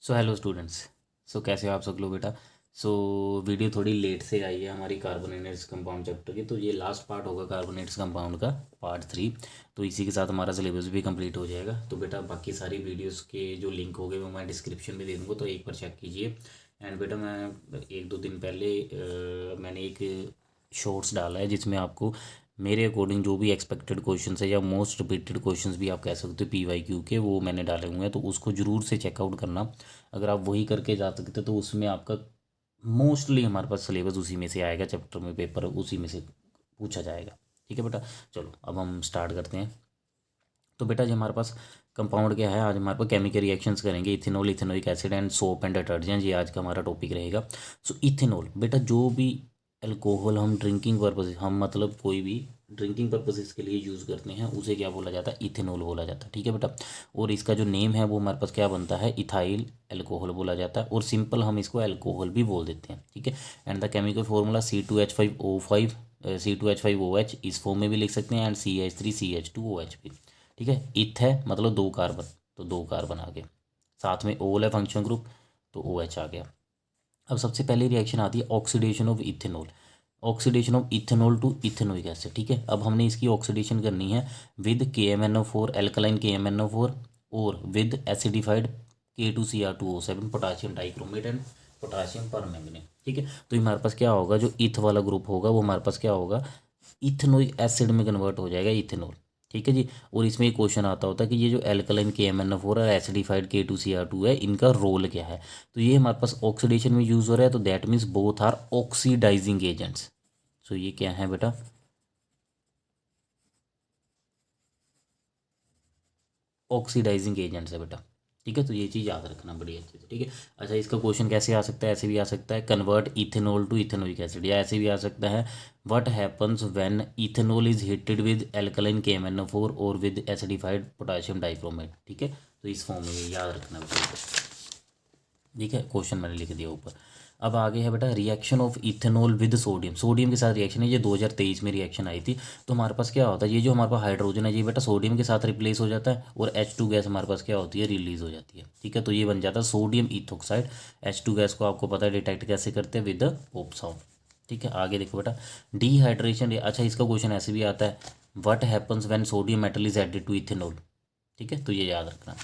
So hello students. सो कैसे हो आप सब लोग बेटा। सो वीडियो थोड़ी लेट से आई है हमारी कार्बोनेट्स कंपाउंड चैप्टर की, तो ये लास्ट पार्ट होगा कार्बोनेट्स कंपाउंड का, पार्ट 3। तो इसी के साथ हमारा सिलेबस भी कंप्लीट हो जाएगा। तो बेटा बाकी सारी वीडियोस के जो लिंक होंगे वो मैं डिस्क्रिप्शन में दे दूँगा, तो एक बार चेक कीजिए। एंड बेटा मैं एक दो दिन पहले मैंने एक शॉर्ट्स डाला है जिसमें आपको मेरे अकॉर्डिंग जो भी एक्सपेक्टेड क्वेश्चन है या मोस्ट रिपीटेड क्वेश्चंस भी आप कह सकते हो PYQ के, वो मैंने डाले हुए हैं, तो उसको ज़रूर से चेकआउट करना। अगर आप वही करके जा सकते तो उसमें आपका मोस्टली हमारे पास सिलेबस उसी में से आएगा, चैप्टर में पेपर उसी में से पूछा जाएगा। ठीक है बेटा, चलो अब हम स्टार्ट करते हैं। तो बेटा जो हमारे पास कंपाउंड क्या है, आज हमारे पास केमिकल रिएक्शंस करेंगे, ethanol, ethanoic acid and soap and detergent, ये आज का हमारा टॉपिक रहेगा। सो इथेनॉल बेटा, जो भी अल्कोहल हम ड्रिंकिंग पर्पज, हम मतलब कोई भी ड्रिंकिंग पर्पजेज़ के लिए यूज़ करते हैं उसे क्या बोला जाता है, इथेनॉल बोला जाता है। ठीक है बेटा, और इसका जो नेम है वो हमारे पास क्या बनता है, इथाइल अल्कोहल बोला जाता है, और सिंपल हम इसको अल्कोहल भी बोल देते हैं। ठीक है, and the chemical formula C2H5O5, C2H5OH इस फॉर्म में भी लिख सकते हैं, एंड CH3CH2OH भी। ठीक है, इथ है मतलब दो कार्बन, तो दो कार्बन आ गए, साथ में ओल है फंक्शन ग्रुप, तो OH आ गया। अब सबसे पहली रिएक्शन आती है oxidation of ethanol, oxidation of ethanol to ethanoic acid. ठीक है, अब हमने इसकी ऑक्सीडेशन करनी है विद KMnO4, एल्कलाइन KMnO4, और with acidified K2Cr2O7, potassium dichromate and potassium permanganate. ठीक है, तो हमारे पास क्या होगा, जो इथ वाला ग्रुप होगा वो हमारे पास क्या होगा, इथेनोइक एसिड में कन्वर्ट हो जाएगा, इथेनॉल। ठीक है जी, और इसमें एक क्वेश्चन आता होता है कि ये जो एल्कलाइन KMnO4 और एसिडिफाइड K2Cr2 है, इनका रोल क्या है। तो ये हमारे पास ऑक्सीडेशन में यूज़ हो रहा है, तो that means both are oxidising agents. So ये क्या है बेटा, ऑक्सीडाइजिंग एजेंट्स है बेटा। ठीक है, तो ये चीज़ याद रखना बड़ी अच्छे से। ठीक है, अच्छा इसका क्वेश्चन कैसे आ सकता है, ऐसे भी आ सकता है, convert ethanol to ethanoic acid, या ऐसे भी आ सकता है, what happens when ethanol is heated with alkaline KMnO4 और विद एसिडिफाइड पोटाशियम डाइक्रोमेट। ठीक है, तो इस फॉर्म में ये याद रखना बेटा। ठीक है, क्वेश्चन मैंने लिख दिया ऊपर। अब आगे है बेटा reaction of ethanol with sodium, sodium के साथ रिएक्शन है, ये 2023 में रिएक्शन आई थी। तो हमारे पास क्या होता है, ये जो हमारे पास हाइड्रोजन है ये बेटा सोडियम के साथ रिप्लेस हो जाता है, और H2 गैस हमारे पास क्या होती है, रिलीज हो जाती है। ठीक है, तो ये बन जाता है सोडियम इथोक्साइड। H2 गैस को आपको पता है डिटेक्ट कैसे करते हैं, विद द पोप साउंड। ठीक है, आगे देखो बेटा डिहाइड्रेशन। अच्छा इसका क्वेश्चन ऐसे भी आता है, what happens when sodium metal is added to ethanol. ठीक है, तो ये याद रखना।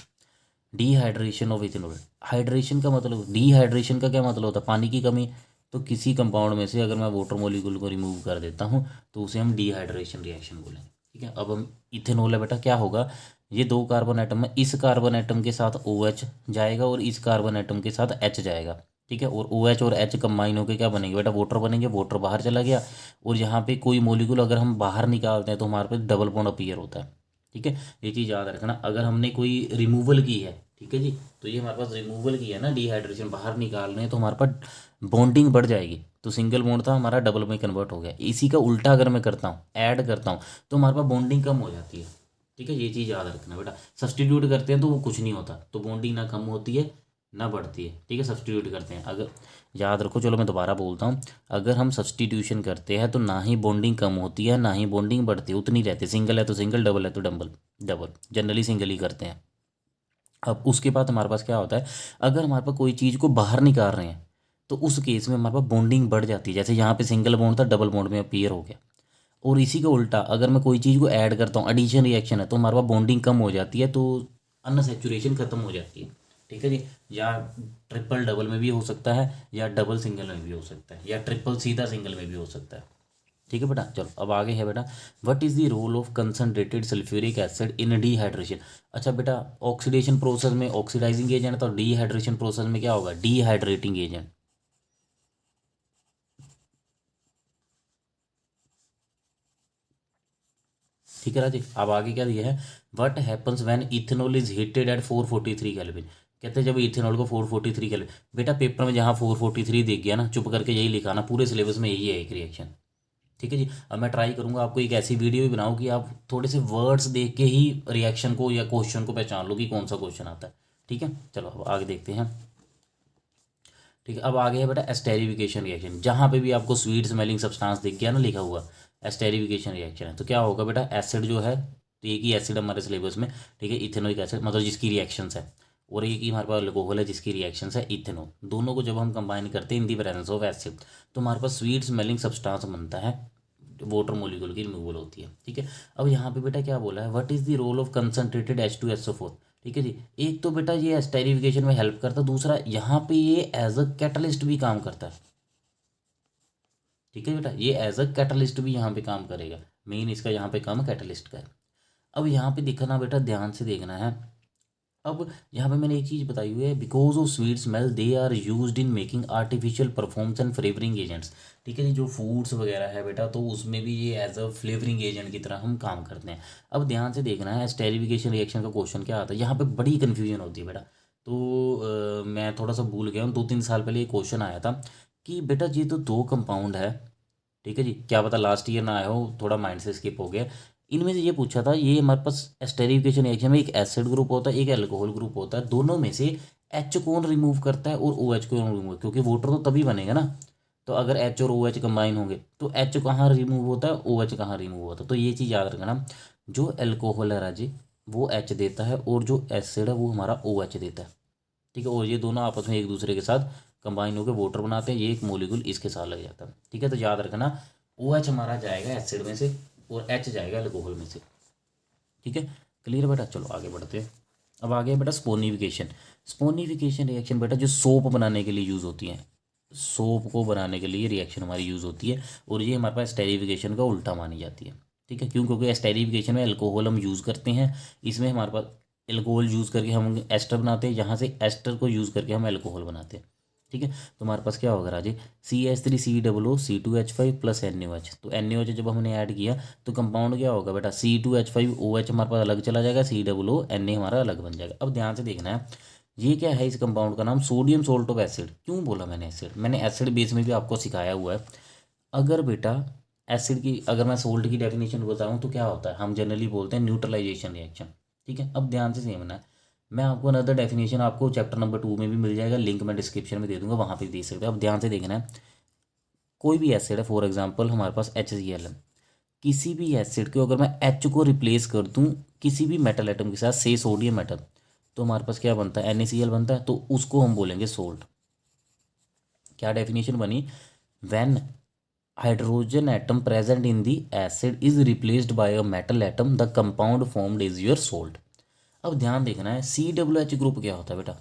डिहाइड्रेशन ऑफ इथेनॉल, हाइड्रेशन का मतलब, डिहाइड्रेशन का क्या मतलब होता है, पानी की कमी। तो किसी कंपाउंड में से अगर मैं वाटर मॉलिक्यूल को रिमूव कर देता हूँ तो उसे हम डिहाइड्रेशन रिएक्शन बोलेंगे। ठीक है, अब हम इथेनॉल है बेटा, क्या होगा, ये दो कार्बन एटम है, इस कार्बन एटम के साथ OH जाएगा और इस कार्बन एटम के साथ H जाएगा। ठीक है, और OH और H कंबाइन होकर क्या बनेंगे बेटा, वाटर बनेंगे, वाटर बाहर चला गया, और यहाँ पे कोई मॉलिक्यूल अगर हम बाहर निकालते हैं तो हमारे पास डबल बॉन्ड अपीयर होता है। ठीक है, ये चीज़ याद रखना, अगर हमने कोई रिमूवल की है, ठीक है जी, तो ये हमारे पास रिमूवल की है ना, डिहाइड्रेशन बाहर निकालने हैं, तो हमारे पास बॉन्डिंग बढ़ जाएगी, तो सिंगल बॉन्ड था हमारा डबल में कन्वर्ट हो गया। इसी का उल्टा अगर मैं करता हूँ, ऐड करता हूँ, तो हमारे पास बॉन्डिंग कम हो जाती है। ठीक है, ये चीज़ याद रखना बेटा, सब्सटीट्यूट करते हैं तो वो कुछ नहीं होता, तो बॉन्डिंग ना कम होती है ना बढ़ती है। ठीक है, सब्सटीट्यूट करते हैं अगर, याद रखो, चलो मैं दोबारा बोलता हूँ, अगर हम सब्सटीट्यूशन करते हैं तो ना ही बॉन्डिंग कम होती है ना ही बॉन्डिंग बढ़ती है, उतनी रहती है, सिंगल है तो सिंगल, डबल है तो डबल, डबल जनरली सिंगल ही करते हैं। अब उसके बाद हमारे पास क्या होता है, अगर हमारे पास कोई चीज़ को बाहर निकाल रहे हैं तो उस केस में हमारे पास बॉन्डिंग बढ़ जाती है, जैसे यहाँ पे सिंगल बॉन्ड था डबल बॉन्ड में अपीयर हो गया। और इसी का उल्टा अगर मैं कोई चीज़ को ऐड करता हूँ, एडिशन रिएक्शन है, तो हमारे पास बॉन्डिंग कम हो जाती है, तो अनसेचुरेशन खत्म हो जाती है। ठीक है जी, या ट्रिपल डबल में भी हो सकता है, या डबल सिंगल में भी हो सकता है, या ट्रिपल सीधा सिंगल में भी हो सकता है। ठीक है बेटा, चलो अब आगे है बेटा, what is the role of concentrated sulphuric acid in dehydration. अच्छा बेटा, ऑक्सीडेशन प्रोसेस में ऑक्सीडाइजिंग एजेंट, तो डिहाइड्रेशन प्रोसेस में क्या होगा, डिहाइड्रेटिंग एजेंट। ठीक है राजी, अब आगे क्या दिया है, what happens when ethanol is heated at 443 kelvin. कहते हैं जब इथेनॉल को 443 केल्विन, बेटा पेपर में जहाँ 443 दिख गया ना, चुप करके यही लिखा ना, पूरे सिलेबस में यही है एक रिएक्शन। ठीक है जी, अब मैं ट्राई करूंगा आपको एक ऐसी वीडियो भी बनाऊं कि आप थोड़े से वर्ड्स देख के ही रिएक्शन को या क्वेश्चन को पहचान लो कि कौन सा क्वेश्चन आता है। ठीक है, चलो अब आगे देखते हैं। ठीक है, अब आगे है बेटा एस्टेरिफिकेशन रिएक्शन, जहाँ पे भी आपको स्वीट स्मेलिंग सब्सटेंस दिख गया ना लिखा हुआ, एस्टेरिफिकेशन रिएक्शन है, तो क्या होगा बेटा, एसिड जो है, तो एक ही एसिड हमारे सिलेबस में, ठीक है, इथेनोइक एसिड मतलब जिसकी रिएक्शंस है, और एक ही हमारे पास अल्कोहल है जिसकी रिएक्शन है इथेनॉल। दोनों को जब हम कंबाइन करते हैं इन दी प्रेजेंस ऑफ एसिड, तो हमारे पास स्वीट स्मेलिंग सब्सटेंस बनता है, वाटर मोलिक्यूल की रिमूवल होती है। ठीक है, अब यहाँ पे बेटा क्या बोला है, what is the role of concentrated H2SO4। ठीक है जी, एक तो बेटा ये एस्टेरिफिकेशन में हेल्प करता है, दूसरा यहाँ पे ये एज अ कैटलिस्ट भी काम करता है। ठीक है बेटा, ये एज अ कैटलिस्ट भी यहाँ पे काम करेगा, मेन इसका यहाँ पे काम कैटलिस्ट का है। अब यहाँ पे देखना बेटा, ध्यान से देखना है। अब यहाँ पे मैंने एक चीज़ बताई हुई है, because of sweet smell they are used in making artificial perfumes and flavouring agents. ठीक है जी, जो फूड्स वगैरह है बेटा, तो उसमें भी ये एज अ फ्लेवरिंग एजेंट की तरह हम काम करते हैं। अब ध्यान से देखना है, स्टेरिफिकेशन रिएक्शन का क्वेश्चन क्या आता है, यहाँ पे बड़ी कन्फ्यूजन होती है बेटा। तो मैं थोड़ा सा भूल गया हूँ, 2-3 साल पहले ये क्वेश्चन आया था कि बेटा ये तो दो कंपाउंड है। ठीक है जी, क्या पता लास्ट ईयर ना आया हो, थोड़ा माइंड से स्किप हो गया। इनमें से ये पूछा था, ये हमारे पास एस्टेरिफिकेशन रिएक्शन में एक एसिड ग्रुप होता है, एक अल्कोहल ग्रुप होता है, दोनों में से एच कौन रिमूव करता है और ओ एच कौन रिमूव, क्योंकि वाटर तो तभी बनेगा ना। तो अगर एच और ओ एच कंबाइन होंगे तो एच कहाँ रिमूव होता है, ओ एच कहाँ रिमूव होता है। तो ये चीज़ याद रखना, जो अल्कोहल है राजी वो एच देता है, और जो एसिड है वो हमारा ओ एच देता है। ठीक है, और ये दोनों आपस में एक दूसरे के साथ कंबाइन होकर वाटर बनाते हैं, ये एक मोलिक्यूल इसके साथ लग जाता है। ठीक है, तो याद रखना, ओ एच हमारा जाएगा एसिड में से और एच जाएगा अल्कोहल में से। ठीक है, क्लियर बेटा, चलो आगे बढ़ते हैं। अब आ गया बेटा स्पोनिफिकेशन। स्पोनिफिकेशन रिएक्शन बेटा जो सोप बनाने के लिए यूज़ होती है, सोप को बनाने के लिए रिएक्शन हमारी यूज़ होती है, और ये हमारे पास स्टेरिफिकेशन का उल्टा मानी जाती है। ठीक है, क्यों, क्योंकि स्टेरिफिकेशन में अल्कोहल हम यूज़ करते हैं, इसमें हमारे पास अल्कोहल यूज़ करके हम एस्टर बनाते हैं, यहाँ से एस्टर को यूज़ करके हम अल्कोहल बनाते हैं। ठीक है, तो हमारे पास क्या होगा राजे, CH3COO, C2H5 प्लस NaOH। तो NaOH जब हमने ऐड किया तो कंपाउंड क्या होगा बेटा, C2H5OH हमारे पास अलग चला जाएगा, COO, Na हमारा अलग बन जाएगा। अब ध्यान से देखना है, ये क्या है, इस कंपाउंड का नाम सोडियम सोल्ट ऑफ एसिड। क्यों बोला मैंने एसिड, मैंने एसिड बेस में भी आपको सिखाया हुआ है। अगर बेटा एसिड की, अगर मैं सोल्ट की डेफिनेशन बताऊँ तो क्या होता है, हम जनरली बोलते हैं न्यूट्रलाइजेशन रिएक्शन। ठीक है, अब ध्यान से समझना है, मैं आपको अनदर डेफिनेशन आपको चैप्टर नंबर 2 में भी मिल जाएगा, लिंक मैं डिस्क्रिप्शन में दे दूंगा, वहाँ पे देख सकते हो। अब ध्यान से देखना है, कोई भी एसिड है, फॉर एग्जांपल हमारे पास HCl है, किसी भी एसिड को अगर मैं H को रिप्लेस कर दूं किसी भी मेटल एटम के साथ, से सोडियम एटम, तो हमारे पास क्या बनता है, NaCl बनता है, तो उसको हम बोलेंगे सोल्ट। क्या डेफिनेशन बनी, when hydrogen atom present in the acid is replaced by a metal atom the compound formed is your salt. अब ध्यान देखना है, COOH ग्रुप क्या होता है बेटा,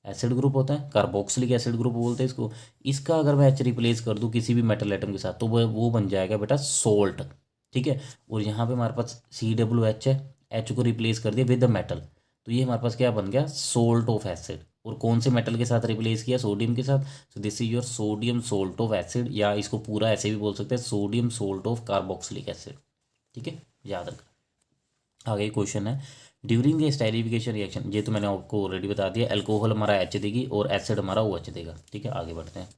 एसिड ग्रुप होता है, कार्बोक्सिलिक एसिड ग्रुप बोलते हैं इसको। इसका अगर मैं H रिप्लेस कर दूं किसी भी मेटल एटम के साथ तो वो बन जाएगा बेटा सोल्ट। ठीक है, और यहाँ पे हमारे पास COOH है, H को रिप्लेस कर दिया विद द मेटल, तो ये हमारे पास क्या बन गया, सोल्ट ऑफ एसिड। और कौन से मेटल के साथ रिप्लेस किया, सोडियम के साथ, so this is your sodium salt of acid, या इसको पूरा ऐसे भी बोल सकते हैं, sodium salt of carboxylic acid. ठीक है, याद रखना। आगे क्वेश्चन है, ड्यूरिंग द स्टेरिफिकेशन रिएक्शन, ये तो मैंने आपको ऑलरेडी बता दिया, अल्कोहल हमारा H देगी और एसिड हमारा OH देगा। ठीक है, आगे बढ़ते हैं।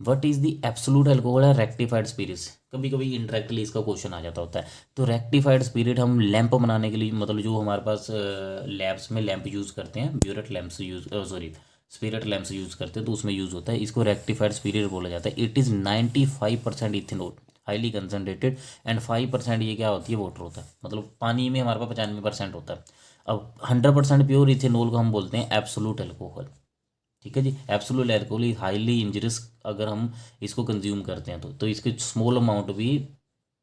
What is the absolute alcohol है रेक्टिफाइड स्पिरिट्स। कभी कभी इनडायरेक्टली इसका क्वेश्चन आ जाता होता है। तो रेक्टिफाइड स्पिरिट हम लैंप बनाने के लिए, मतलब जो हमारे पास लैब्स में लैंप यूज़ करते हैं, burette lamps use, sorry spirit lamps use करते हैं, तो उसमें यूज़ होता है, इसको रेक्टिफाइड स्पिरिट बोला जाता है। It is 95% ethanol highly concentrated, and 5% ये क्या होती है, वाटर होता है, मतलब पानी में हमारे पास 95% होता है। अब 100% प्योर इथेनॉल को हम बोलते हैं एब्सोल्यूट अल्कोहल। ठीक है जी, absolute alcohol is highly injurious, अगर हम इसको कंज्यूम करते हैं तो इसके स्मॉल अमाउंट भी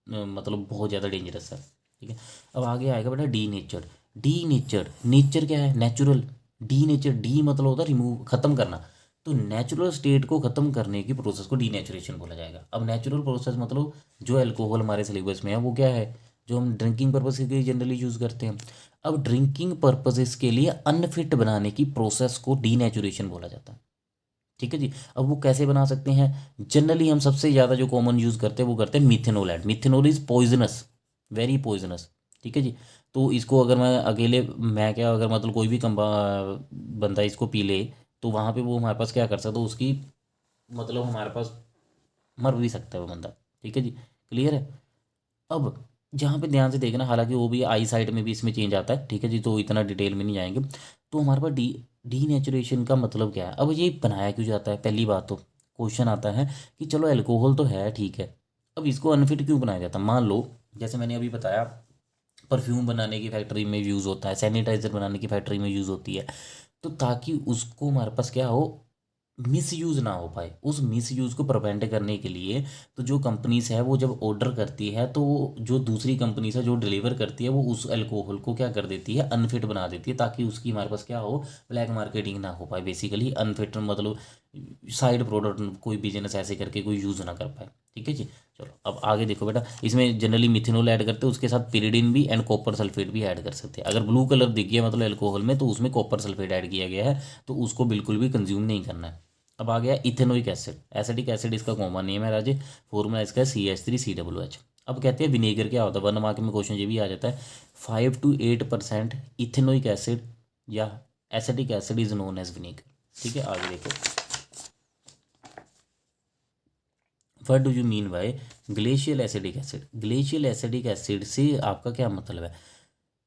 मतलब बहुत ज़्यादा डेंजरस है। ठीक है, अब आगे आएगा बेटा D nature. D nature, nature क्या है, नेचुरल। डी नेचर, डी मतलब होता है रिमूव, खत्म करना। तो नेचुरल स्टेट को खत्म करने की प्रोसेस को डीनेचुरेशन बोला जाएगा। अब नेचुरल प्रोसेस मतलब जो अल्कोहल हमारे सिलेबस में है वो क्या है, जो हम ड्रिंकिंग पर्पज के लिए जनरली यूज़ करते हैं। अब ड्रिंकिंग पर्पजेस के लिए अनफिट बनाने की प्रोसेस को डीनेचुरेशन बोला जाता है। ठीक है जी, अब वो कैसे बना सकते हैं, जनरली हम सबसे ज़्यादा जो कॉमन यूज़ करते हैं वो करते हैं methanol add. Methanol is poisonous, very poisonous. ठीक है जी, तो इसको अगर मैं अकेले, मैं क्या, अगर मतलब कोई भी बंदा इसको पी ले तो वहाँ पे वो हमारे पास क्या कर सकता है, उसकी मतलब हमारे पास मर भी सकता है वो बंदा। ठीक है जी, क्लियर है। अब जहाँ पे ध्यान से देखना, हालांकि वो भी आई साइड में भी इसमें चेंज आता है। ठीक है जी, तो इतना डिटेल में नहीं जाएंगे। तो हमारे पास डीनेचुरेशन का मतलब क्या है, अब ये बनाया क्यों जाता है, पहली बात तो क्वेश्चन आता है कि चलो अल्कोहल तो है ठीक है, अब इसको अनफिट क्यों बनाया जाता है। मान लो जैसे मैंने अभी बताया, परफ्यूम बनाने की फैक्ट्री में यूज़ होता है, सैनिटाइज़र बनाने की फैक्ट्री में यूज़ होती है, तो ताकि उसको हमारे पास क्या हो, मिसयूज़ ना हो पाए। उस मिसयूज़ को प्रिवेंट करने के लिए तो जो कंपनीज है वो जब ऑर्डर करती है तो जो दूसरी कंपनीज है जो डिलीवर करती है वो उस अल्कोहल को क्या कर देती है, अनफिट बना देती है, ताकि उसकी हमारे पास क्या हो, ब्लैक मार्केटिंग ना हो पाए। बेसिकली अनफिट मतलब साइड प्रोडक्ट कोई बिजनेस ऐसे करके कोई यूज़ ना कर पाए। ठीक है जी। चलो अब आगे देखो बेटा, इसमें जनरली मिथेनॉल ऐड करते हैं, उसके साथ पिरिडिन भी एंड कॉपर सल्फेट भी ऐड कर सकते हैं। अगर ब्लू कलर दिख गया मतलब अल्कोहल में तो उसमें कॉपर सल्फेट ऐड किया गया है, तो उसको बिल्कुल भी कंज्यूम नहीं करना है। अब आ गया इथेनोइक एसिड। एसिडिक एसिड इसका कॉमन नेम है राजे, फॉर्मूला इसका CH3COOH। अब कहते हैं विनेगर क्या होता है, 1 मार्क में क्वेश्चन ये भी आ जाता है। 5 to 8% इथेनोइक एसिड या acidic acid is known as vinegar. ठीक है, आगे देखो, what do you mean by glacial acidic acid. Glacial acidic acid से आपका क्या मतलब है,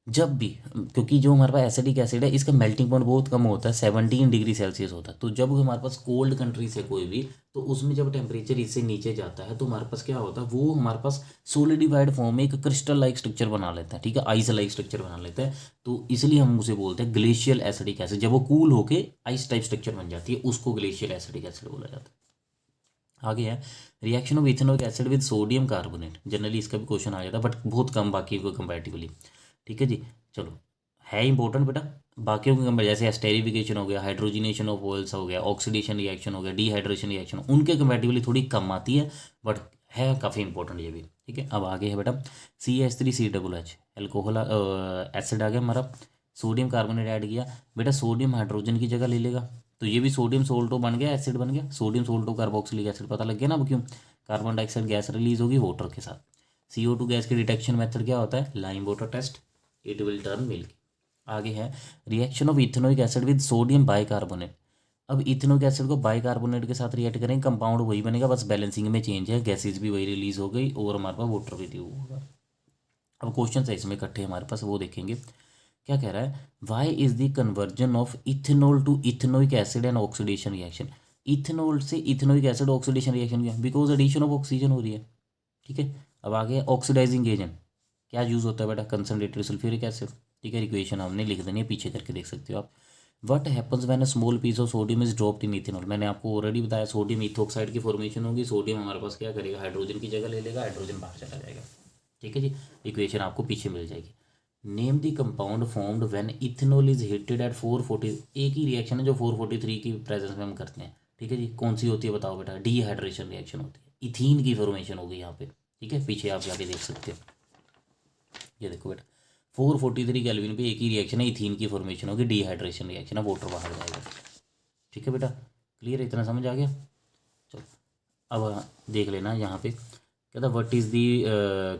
जब भी, क्योंकि जो हमारे पास एसिडिक एसिड है इसका मेल्टिंग पॉइंट बहुत कम होता है, 17 डिग्री सेल्सियस होता है। तो जब हमारे पास कोल्ड कंट्री से कोई भी, तो उसमें जब टेम्परेचर इससे नीचे जाता है तो हमारे पास क्या होता है, वो हमारे पास सोलिडिफाइड फॉर्म में एक क्रिस्टल लाइक स्ट्रक्चर बना लेता है। ठीक है, आइस लाइक स्ट्रक्चर बना लेता है। तो इसलिए हम उसे बोलते हैं ग्लेशियल एसिडिक एसिड। जब वो कूल होके आइस टाइप स्ट्रक्चर बन जाती है उसको ग्लेशियल एसिडिक एसिड बोला जाता है। आगे है reaction of ethanoic acid with sodium carbonate. Generally इसका भी क्वेश्चन आ जाता है बट बहुत कम बाकी को कंपैरेटिवली। ठीक है जी। चलो, है इंपॉर्टेंट बेटा, बाकियों के कंपेयर, जैसे एस्टेरिफिकेशन हो गया, हाइड्रोजिनेशन ऑफ ऑयल्स हो गया, ऑक्सीडेशन रिएक्शन हो गया, डिहाइड्रेशन रिएक्शन, उनके कंपैरेटिवली थोड़ी कम आती है बट है काफ़ी इंपॉर्टेंट ये भी। ठीक है, अब आगे है बेटा CH3COOH एल्कोहल एसिड आ गया हमारा। सोडियम कार्बोनेट ऐड किया, बेटा सोडियम हाइड्रोजन की जगह ले लेगा, तो ये भी सोडियम सोल्टो बन गया, एसिड बन गया। सोडियम सोल्टो कार्बोक्सिलिक एसिड, पता लग गया ना अब क्यों, कार्बन डाइऑक्साइड गैस रिलीज होगी वाटर के साथ। CO2 गैस की डिटेक्शन मेथड क्या होता है, lime water test, it will turn milk. आगे है reaction of ethanoic acid with sodium bicarbonate. अब इथेनोइक एसिड को बाइकार्बोनेट के साथ रिएक्ट करेंगे, कंपाउंड वही बनेगा, बस बैलेंसिंग में चेंज है, गैसेज भी वही रिलीज हो गई और हमारे पास वाटर भी ड्यू होगा। अब क्वेश्चन है इसमें इकट्ठे हमारे पास, वो देखेंगे। क्या कह रहा है, why is the conversion of ethanol to ethanoic acid and oxidation reaction. Ethanol से इथेनोइक एसिड ऑक्सीडेशन रिएक्शन किया बिकॉज एडिशन ऑफ ऑक्सीजन हो रही है। ठीक है, अब आगे ऑक्सीडाइजिंग एजेंट क्या यूज़ होता है बेटा, कंसनट्रेटेड सल्फ्यूरिक एसिड। ठीक है, इक्वेशन हमने लिख देनी है, पीछे करके देख सकते हो आप। What happens when a small piece of sodium is dropped in ethanol. मैंने आपको ऑलरेडी बताया, सोडियम इथोक्साइड की फॉर्मेशन होगी, सोडियम हमारे पास क्या करेगा, हाइड्रोजन की जगह ले लेगा, हाइड्रोजन बाहर चला जाएगा। ठीक है जी, इक्वेशन आपको पीछे मिल जाएगी। Name the compound formed when ethanol is heated at 440। एक ही रिएक्शन है जो 443 की प्रेजेंस में हम करते हैं। ठीक है जी, कौन सी होती है बताओ बेटा, डीहाइड्रेशन रिएक्शन होती है, इथीन की फॉर्मेशन होगी यहाँ पे। ठीक है, पीछे आप जाके देख सकते हो, ये देखो बेटा 443 केल्विन पे एक ही रिएक्शन है, इथीन की फॉर्मेशन होगी, डीहाइड्रेशन रिएक्शन है, वाटर बाहर जाएगा। ठीक है बेटा, क्लियर, इतना समझ आ गया। चलो अब देख लेना यहाँ पे क्या था, what is the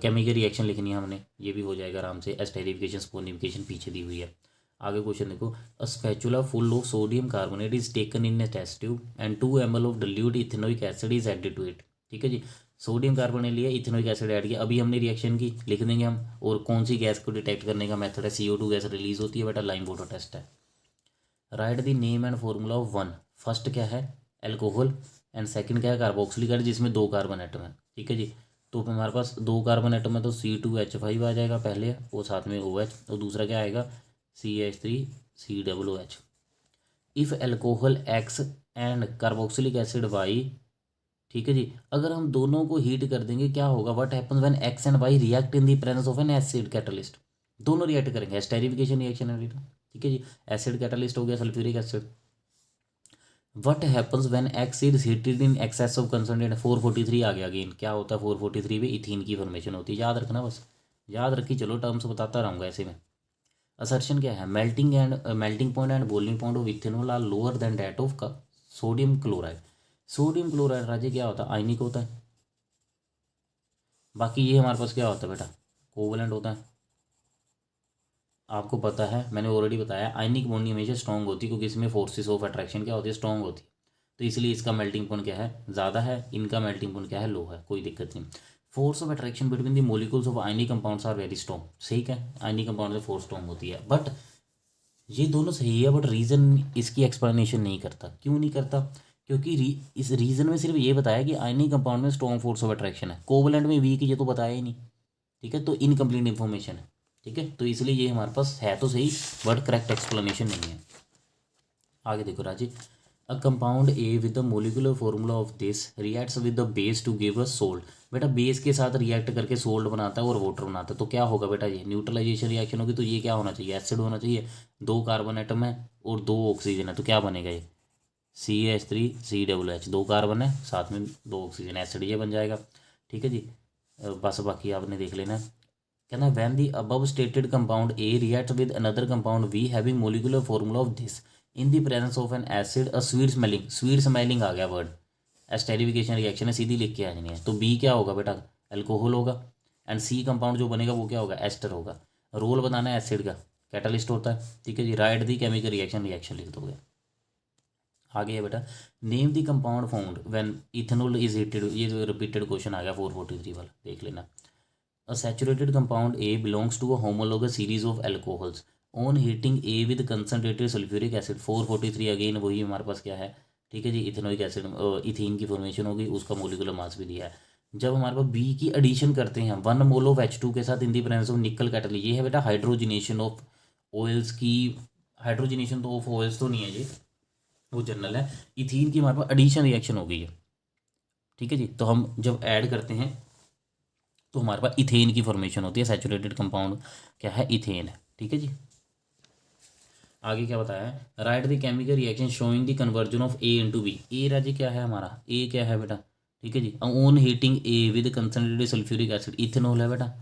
chemical reaction लिखनी है हमने, ये भी हो जाएगा आराम से। एस्टेरिफिकेशन स्पोनिफिकेशन पीछे दी हुई है। आगे क्वेश्चन देखो, a spatula full of sodium carbonate is taken in a test tube and 2 ml of dilute ethanoic acid is added to it. ठीक है जी, सोडियम कार्बोनेट लिया, इथेनोइक एसिड ऐड किया, अभी हमने रिएक्शन की लिख देंगे हम, और कौन सी गैस को डिटेक्ट करने का मेथड है, CO2 गैस रिलीज होती है बेटा, लाइम वाटर टेस्ट है। Write the name and formula of one. First क्या है, एल्कोहल, एंड सेकंड क्या है, कार्बोक्सिलिक एसिड, जिसमें 2 कार्बन एटम है। ठीक है जी, तो हमारे पास 2 कार्बन एटम है तो C2H5 आ जाएगा पहले, और साथ में OH, और दूसरा क्या आएगा CH3COOH। If alcohol X and carboxylic acid Y। ठीक है जी, अगर हम दोनों को हीट कर देंगे क्या होगा, what happens when X and Y react in the presence of an acid catalyst. दोनों रिएक्ट करेंगे, एस्टेरिफिकेशन रिएक्शन है बेटा। ठीक है जी, एसिड कैटलिस्ट हो गया sulphuric acid. What happens when x is heated in excess of concentrate. 443 आ गया again, क्या होता है 443 पे, इथीन की फॉर्मेशन होती है, याद रखना, बस याद रखी चलो, टर्म्स बताता रहूँगा ऐसे में। असर्शन क्या है, melting point and boiling point of ethanol are lower than that of sodium chloride. Sodium chloride राजे क्या होता है, आयनिक होता है। बाकी ये हमारे पास क्या होता है बेटा, कोवलेंट होता है। आपको पता है, मैंने ऑलरेडी बताया, आयनिक बॉन्डिंग हमेशा स्ट्रॉन्ग होती है क्योंकि इसमें फोर्सेस ऑफ अट्रैक्शन क्या होती है, स्ट्रॉन्ग होती है। तो इसलिए इसका मेल्टिंग पॉइंट क्या है, ज़्यादा है, इनका मेल्टिंग पॉइंट क्या है, लो है, कोई दिक्कत नहीं। Force of attraction between the molecules of ionic compounds are very strong. सही है, आयनिक कंपाउंड से फोर्स स्ट्रॉन्ग होती है, बट ये दोनों सही है, बट रीज़न इसकी एक्सप्लेनेशन नहीं करता। क्यों नहीं करता, क्योंकि इस रीज़न में सिर्फ ये बताया कि आयनिक कंपाउंड में स्ट्रॉन्ग फोर्स ऑफ अट्रैक्शन है, कोवलेंट में वीक, ये तो बताया ही नहीं। ठीक है, तो इनकम्प्लीट इन्फॉर्मेशन है। ठीक है, तो इसलिए ये हमारे पास है तो सही बट करेक्ट एक्सप्लेनेशन नहीं है। आगे देखो Raji, a compound A with the molecular formula of this reacts with the base to give a salt. बेटा बेस के साथ रिएक्ट करके सोल्ट बनाता है और वाटर बनाता है, तो क्या होगा बेटा, ये न्यूट्रलाइजेशन रिएक्शन होगी, तो ये क्या होना चाहिए, एसिड होना चाहिए। दो कार्बन एटम है और दो ऑक्सीजन है, तो क्या बनेगा ये CH3COOH, दो कार्बन है साथ में दो ऑक्सीजन, एसिड ये बन जाएगा। ठीक है जी, बस बाकी आपने देख लेना है। कहना when the above stated compound A react with another compound B having molecular formula of this in the presence of an acid a sweet smelling आ गया वर्ड, एस्टेरिफिकेशन रिएक्शन है, सीधी लिख के आ जानी है। तो बी क्या होगा बेटा, अल्कोहल होगा, एंड सी कंपाउंड जो बनेगा वो क्या होगा, एस्टर होगा। रोल बताना है एसिड का, कैटलिस्ट होता है। ठीक है जी, write the chemical reaction, reaction लिख दोगे। आगे है बेटा, name the compound found when ethanol is heated, ये जो रिपीटेड क्वेश्चन आ गया 443 वाला, देख लेना। A saturated compound A belongs to a homologous series of alcohols. On heating A with concentrated sulfuric acid 443, again वही हमारे पास क्या है, ठीक है जी, इथेनोइक एसिड इथीन की फॉर्मेशन होगी, उसका मोलिकुलर मास भी दिया है। जब हमारे पास बी की एडिशन करते हैं 1 मोल ऑफ H2 के साथ in the presence of nickel catalyst, ये है बेटा हाइड्रोजिनेशन ऑफ ऑयल्स की, हाइड्रोजिनेशन तो ऑफ ऑयल्स तो नहीं है जी, वो जनरल है। इथीन की हमारे पास एडिशन रिएक्शन हो गई है। ठीक है जी, तो हम जब ऐड करते हैं तो हमारे पास इथेन की फॉर्मेशन होती है, सैचुरेटेड कंपाउंड क्या है, इथेन है। ठीक है जी, आगे क्या बताया है, write the chemical reaction showing the conversion of A into B. A राजी क्या है हमारा, ए क्या है बेटा, ठीक है जी, on heating A with concentrated sulphuric acid, ethanol है बेटा,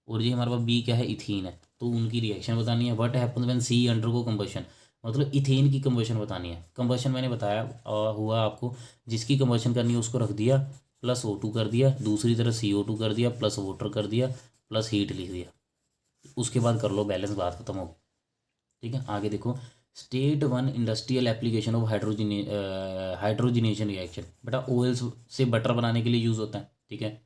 और ये हमारे पास बी क्या है, इथीन है, तो उनकी रिएक्शन बतानी है। What happen when C undergo combustion, मतलब इथेन की कंबशन बतानी है। कंबशन मैंने बताया हुआ आपको, जिसकी कंबशन करनी है उसको रख दिया, प्लस O2 कर दिया, दूसरी तरफ CO2 कर दिया, प्लस वाटर कर दिया, प्लस हीट लिख दिया, उसके बाद कर लो बैलेंस, बात खत्म हो। ठीक है, आगे देखो, state 1 industrial application of hydrogenation reaction, बेटा ऑयल्स से बटर बनाने के लिए यूज़ होता है। ठीक है,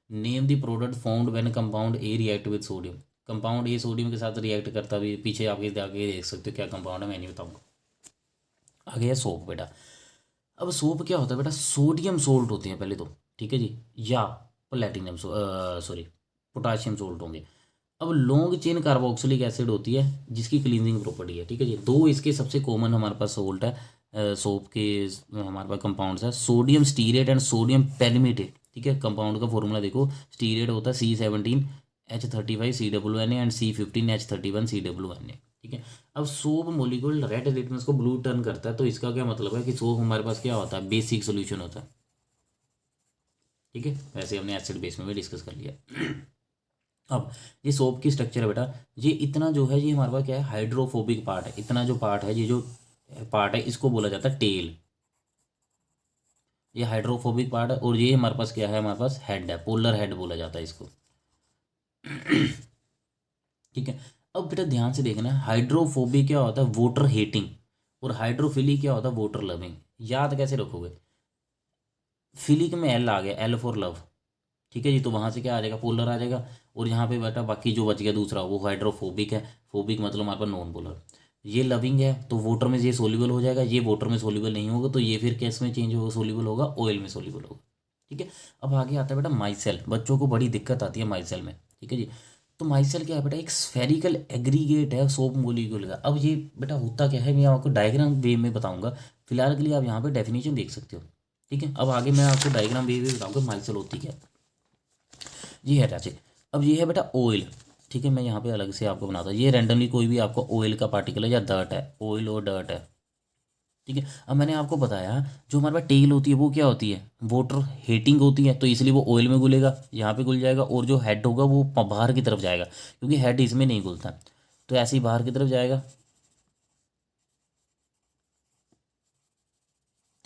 name the product found when compound A react with sodium, compound A sodium के साथ रिएक्ट करता भी, पीछे आपके आगे देख सकते हो क्या कंपाउंड है, मैं नहीं बताऊँगा। आगे है सोप बेटा, अब सोप क्या होता है बेटा, सोडियम सोल्ट होते हैं पहले तो, ठीक है जी, या प्लेटिनम सॉरी पोटाशियम सोल्ट होंगे। अब लॉन्ग चेन कार्बोक्सिलिक एसिड होती है जिसकी क्लीनिंग प्रॉपर्टी है। ठीक है जी, दो इसके सबसे कॉमन हमारे पास सोल्ट है, सोप के हमारे पास कंपाउंड्स है, सोडियम स्टीरेट एंड सोडियम पेरमीटेट। ठीक है, कंपाउंड का फॉर्मूला देखो, स्टीरेट होता है C17H35COONA एंड C15H31COONA। ठीक है, अब सोप मोलिक्यूल रेड लिटमस को ब्लू टर्न करता है, तो इसका क्या मतलब है कि सोप हमारे पास क्या होता है, बेसिक सोल्यूशन होता है। ठीक है, वैसे हमने एसिड बेस में भी डिस्कस कर लिया। अब ये सोप की स्ट्रक्चर है बेटा, ये इतना जो है ये हमारे पास क्या है, हाइड्रोफोबिक पार्ट है, इतना जो पार्ट है, ये जो पार्ट है इसको बोला जाता है टेल, ये हाइड्रोफोबिक पार्ट है, और ये हमारे पास क्या है, हमारे पास हेड है, पोलर हेड बोला जाता है इसको। ठीक है, अब बेटा ध्यान से देखना है, हाइड्रोफोबिक क्या होता है, वाटर हेटिंग, और हाइड्रोफिलिक क्या होता है, वाटर लविंग। याद कैसे रखोगे, फिलिक में एल आ गया, एल फॉर लव। ठीक है जी, तो वहाँ से क्या आ जाएगा, पोलर आ जाएगा, और यहाँ पे बेटा बाकी जो बच गया दूसरा वो हाइड्रोफोबिक है, फोबिक मतलब हमारे पास नॉन पोलर। ये लविंग है तो वाटर में ये सोल्यूबल हो जाएगा, ये वाटर में सोल्यूबल नहीं होगा, तो ये फिर किस में चेंज होगा, सोल्यूबल होगा, ऑयल में सोल्यूबल होगा। ठीक है, अब आगे आता है बेटा माइसेल, बच्चों को बड़ी दिक्कत आती है माइसेल में। ठीक है जी, तो माइसेल क्या है बेटा, एक स्फेरिकल एग्रीगेट है सोप मोलिक्यूल का। अब ये बेटा होता क्या है, मैं आपको डायग्राम वे में बताऊंगा, फिलहाल के लिए आप यहाँ पे डेफिनेशन देख सकते हो। ठीक है, अब आगे मैं आपको डायग्राम वे में बताऊंगा माइसेल होती क्या है। ये है राजे, अब ये है बेटा ऑयल। ठीक है, मैं यहाँ पे अलग से आपको बनाता हूँ, ये रैंडमली कोई भी आपको ऑयल का पार्टिकल है या डर्ट है, ऑयल और डर्ट है। ठीक है, अब मैंने आपको बताया जो हमारे पास टेल होती है वो क्या होती है, वाटर हीटिंग होती है, तो इसलिए वो ऑयल में घुलेगा, यहाँ पे घुल जाएगा, और जो हेड होगा वो बाहर की तरफ जाएगा, क्योंकि हेड इसमें नहीं घुलता, तो ऐसे ही बाहर की तरफ जाएगा।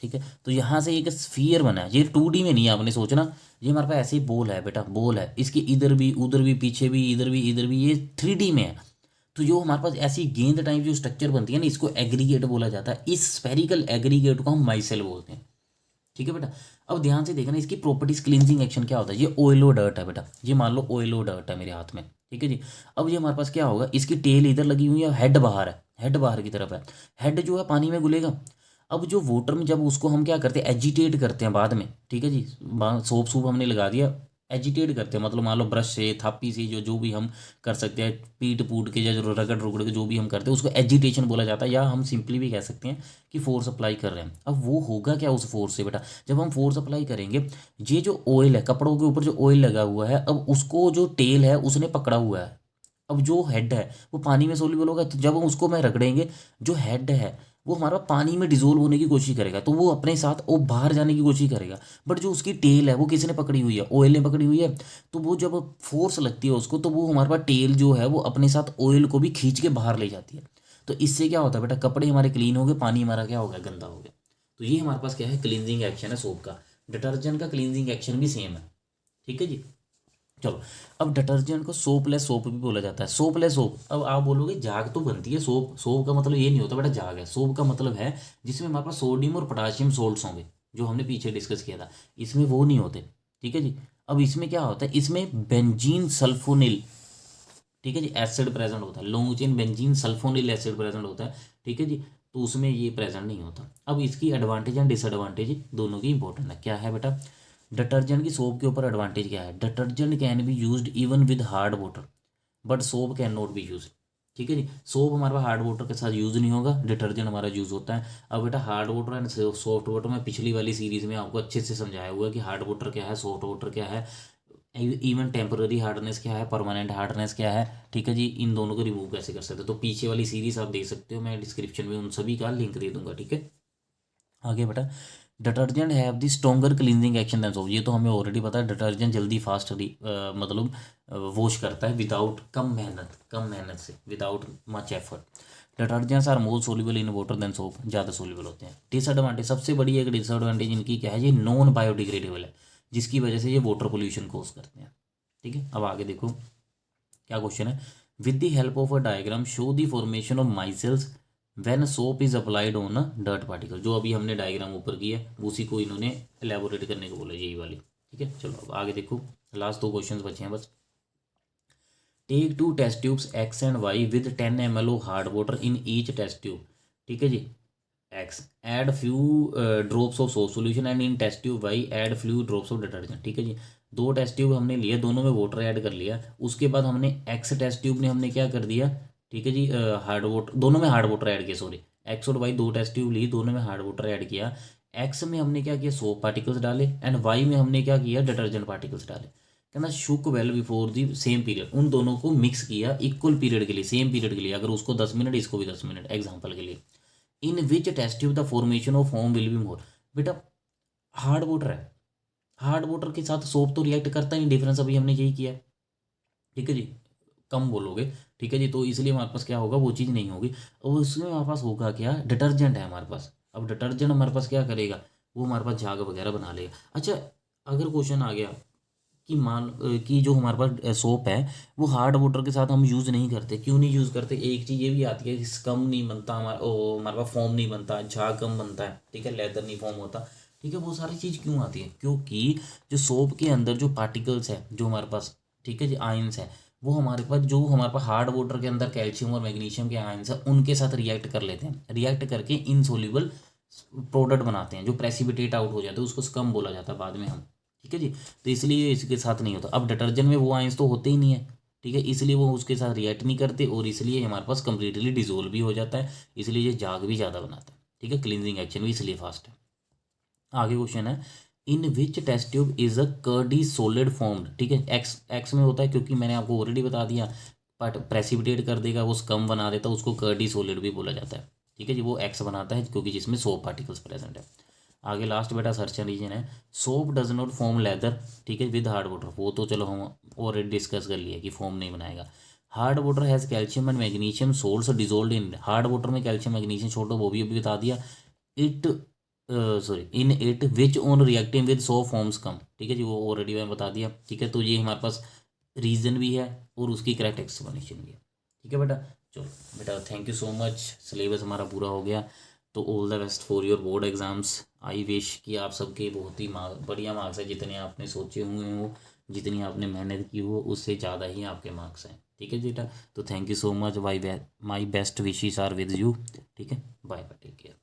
ठीक है, तो यहाँ से एक स्फीयर बना है, ये 2D में नहीं है, आपने सोचना ये हमारे पास ऐसे ही बॉल है बेटा, बॉल है, इसके इधर भी उधर भी पीछे भी इधर भी, ये 3D में है। तो जो हमारे पास ऐसी गेंद टाइप जो स्ट्रक्चर बनती है ना, इसको एग्रीगेट बोला जाता है, इस स्पेरिकल एग्रीगेट को हम माइसेल बोलते हैं। ठीक है बेटा, अब ध्यान से देखना इसकी प्रॉपर्टीज, क्लींजिंग एक्शन क्या होता है, ये ऑयलो डर्ट है बेटा, ये मान लो ऑयलो डर्ट है मेरे हाथ में। ठीक है जी, अब ये हमारे पास क्या होगा, इसकी टेल इधर लगी हुई है, हेड बाहर है, हेड बाहर की तरफ है, हेड जो है पानी में घुलेगा। अब जो वाटर में जब उसको हम क्या करते हैं, एजिटेट करते हैं बाद में, ठीक है जी, सोप सूप हमने लगा दिया, एजिटेट करते हैं, मतलब मान लो ब्रश से, थापी से, जो जो भी हम कर सकते हैं, पीट पूट के या जो रगड़ रुगड़ के जो भी हम करते हैं उसको एजिटेशन बोला जाता है, या हम सिंपली भी कह सकते हैं कि फोर्स अप्लाई कर रहे हैं। अब वो होगा क्या उस फोर्स से बेटा, जब हम फोर्स अप्लाई करेंगे, ये जो ऑयल है कपड़ों के ऊपर जो ऑयल लगा हुआ है, अब उसको जो टेल है उसने पकड़ा हुआ है, अब जो हेड है वो पानी में सोल्यूबल होगा, तो जब हम उसको मैं रगड़ेंगे, जो हेड है वो हमारा पानी में डिजोल्व होने की कोशिश करेगा, तो वो अपने साथ वो बाहर जाने की कोशिश करेगा। बट जो उसकी टेल है वो किसने पकड़ी हुई है, ऑयल ने पकड़ी हुई है, तो वो जब फोर्स लगती है उसको, तो वो हमारे पास टेल जो है वो अपने साथ ऑयल को भी खींच के बाहर ले जाती है। तो इससे क्या होता है बेटा, कपड़े हमारे क्लीन हो गए, पानी हमारा क्या हो गया, गंदा हो गया। तो ये हमारे पास क्या है, क्लींजिंग एक्शन है सोप का। डिटर्जेंट का क्लींजिंग एक्शन भी सेम है, ठीक है जी। चलो, अब डिटर्जेंट को सोपलेस सोप भी बोला जाता है। सोपलेस सोप, अब आप बोलोगे झाग तो बनती है सोप, सोप का मतलब ये नहीं होता बेटा झाग है, सोप का मतलब है जिसमें हमारे पास सोडियम और पोटाशियम सोल्ट्स होंगे, जो हमने पीछे डिस्कस किया था, इसमें वो नहीं होते, ठीक है जी। अब इसमें क्या होता है, इसमें बेंजीन सल्फोनिल, ठीक है जी, एसिड प्रेजेंट होता है, long chain benzene sulphonyl acid present होता है, ठीक है जी। तो उसमें ये प्रेजेंट नहीं होता। अब इसकी एडवांटेज एंड डिसएडवांटेज दोनों की इंपॉर्टेंट है, क्या है बेटा, डिटर्जेंट की सोप के ऊपर एडवांटेज क्या है, detergent can be used even with hard water but soap can not be use, ठीक है जी। सोप हमारे पास हार्ड वाटर के साथ यूज़ नहीं होगा, डिटर्जेंट हमारा यूज़ होता है। अब बेटा hard water and soft water में पिछली वाली सीरीज में आपको अच्छे से समझाया हुआ है कि हार्ड वाटर क्या है, सॉफ्ट वाटर क्या है, इवन टेम्पररी हार्डनेस क्या है, परमानेंट हार्डनेस क्या है, ठीक है जी। इन दोनों को रिमूव कैसे कर सकते हो, तो पीछे वाली सीरीज आप देख सकते हो, मैं डिस्क्रिप्शन में उन सभी का लिंक दे दूंगा, ठीक है। आगे बेटा, detergent have the stronger cleansing action than soap, ये तो हमें ऑलरेडी पता है, डिटर्जेंट जल्दी फास्ट मतलब वॉश करता है विदाउट कम मेहनत से, without much effort. Detergents are more soluble in water than soap, ज़्यादा सोल्यूबल होते हैं। डिसएडवांटेज, सबसे बड़ी एक डिसएडवांटेज इनकी क्या है, ये नॉन बायोडिग्रेडेबल है, जिसकी वजह से ये वाटर पोल्यूशन कोज करते हैं, ठीक है। अब आगे देखो क्या क्वेश्चन है, with the help of a diagram show the formation of micelles when soap is applied on a dirt particle, जो अभी हमने डायग्राम ऊपर की है उसी को इन्होंने एलेबोरेट करने को बोला, यही वाली, ठीक है। चलो अब आगे देखो, लास्ट दो क्वेश्चन बचे हैं बस। Take two test tubes X and Y with 10 ml of hard water in each test tube, ठीक है जी। X add few drops of soap solution and in test tube Y add few drops of detergent, ठीक है जी। दो test tube हमने लिए, दोनों में वाटर ऐड कर लिया, उसके बाद हमने एक्स टेस्ट ट्यूब ने हमने क्या कर दिया, ठीक है जी, हार्ड वाटर, दोनों में हार्ड वाटर ऐड किया, सॉरी, एक्स और वाई दो टेस्ट ट्यूब ली, दोनों में हार्ड वाटर ऐड किया। एक्स में हमने क्या किया, सोप पार्टिकल्स डाले, एंड वाई में हमने क्या किया, डिटर्जेंट पार्टिकल्स डाले। कहना shake well before the same period, उन दोनों को मिक्स किया इक्वल पीरियड के लिए, सेम पीरियड के लिए, अगर उसको 10 मिनट इसको भी 10 मिनट एग्जाम्पल के लिए। In which test tube the formation of foam will be more, बेटा हार्ड वाटर है, हार्ड वाटर के साथ सोप तो रिएक्ट करता ही नहीं, डिफरेंस अभी हमने यही किया है, ठीक है जी। कम बोलोगे, ठीक है जी, तो इसलिए हमारे पास क्या होगा, वो चीज़ नहीं होगी। और उसमें हमारे पास होगा क्या, डिटर्जेंट है हमारे पास, अब डिटर्जेंट हमारे पास क्या करेगा, वो हमारे पास झाग वगैरह बना लेगा। अच्छा, अगर क्वेश्चन आ गया कि कि जो हमारे पास सोप है वो हार्ड वाटर के साथ हम यूज़ नहीं करते, क्यों नहीं यूज़ करते, एक चीज़ ये भी आती है कि स्कम नहीं बनता हमारा, हमारे पास फोम नहीं बनता, झाग कम बनता है, ठीक है, लेदर नहीं फॉर्म होता, ठीक है। वो सारी चीज़ क्यों आती है, क्योंकि जो सोप के अंदर जो पार्टिकल्स है जो हमारे पास, ठीक है जी, आयंस है, वो हमारे पास जो हमारे पास हार्ड वाटर के अंदर कैल्शियम और मैग्नीशियम के आयंस है उनके साथ रिएक्ट कर लेते हैं, रिएक्ट करके इनसोल्यूबल प्रोडक्ट बनाते हैं, जो प्रेसिपिटेट आउट हो जाते हैं, उसको स्कम बोला जाता है बाद में हम, ठीक है जी। तो इसलिए इसके साथ नहीं होता। अब डिटर्जेंट में वो आयंस तो होते ही नहीं है, ठीक है, इसलिए वो उसके साथ रिएक्ट नहीं करते, और इसलिए हमारे पास कंप्लीटली डिजोल्व भी हो जाता है, इसलिए ये जाग भी ज़्यादा बनाता है, ठीक है, क्लींजिंग एक्शन भी इसलिए फास्ट है। आगे क्वेश्चन है, in which test tube is a curdy solid formed, ठीक है, एक्स एक्स में होता है क्योंकि मैंने आपको ऑलरेडी बता दिया, बट प्रेसिपिटेट कर देगा, वो स्कम बना देता है, उसको कर्डी सोलिड भी बोला जाता है, ठीक है जी। वो एक्स बनाता है क्योंकि जिसमें सोप पार्टिकल्स प्रेजेंट है। आगे लास्ट बेटा सर्च रीजन है, soap does not form lather, ठीक है, विद हार्ड वाटर, वो तो चलो हम ऑलरेडी डिस्कस कर लिए कि फॉर्म नहीं बनाएगा। Hard water has calcium and magnesium salts dissolve in, hard water में कैल्शियम मैग्नीशियम छोड़ो, वो भी अभी बता दिया। It sorry in it which on reacting with soap forms scum, ठीक है जी, वो ऑलरेडी मैंने बता दिया, ठीक है। तो ये हमारे पास रीज़न भी है और उसकी करेक्ट एक्सप्लेनेशन भी है, ठीक है बेटा। चलो बेटा, thank you so much, syllabus हमारा पूरा हो गया, तो all the best for your board exams. I wish कि आप सबके बहुत ही बढ़िया मार्क्स है, जितने आपने सोचे हुए हो, जितनी आपने मेहनत की हो, उससे ज़्यादा ही आपके मार्क्स हैं, ठीक है बेटा। तो thank you so much, my best wishes are with you, ठीक है, बाय बाय, टेक केयर।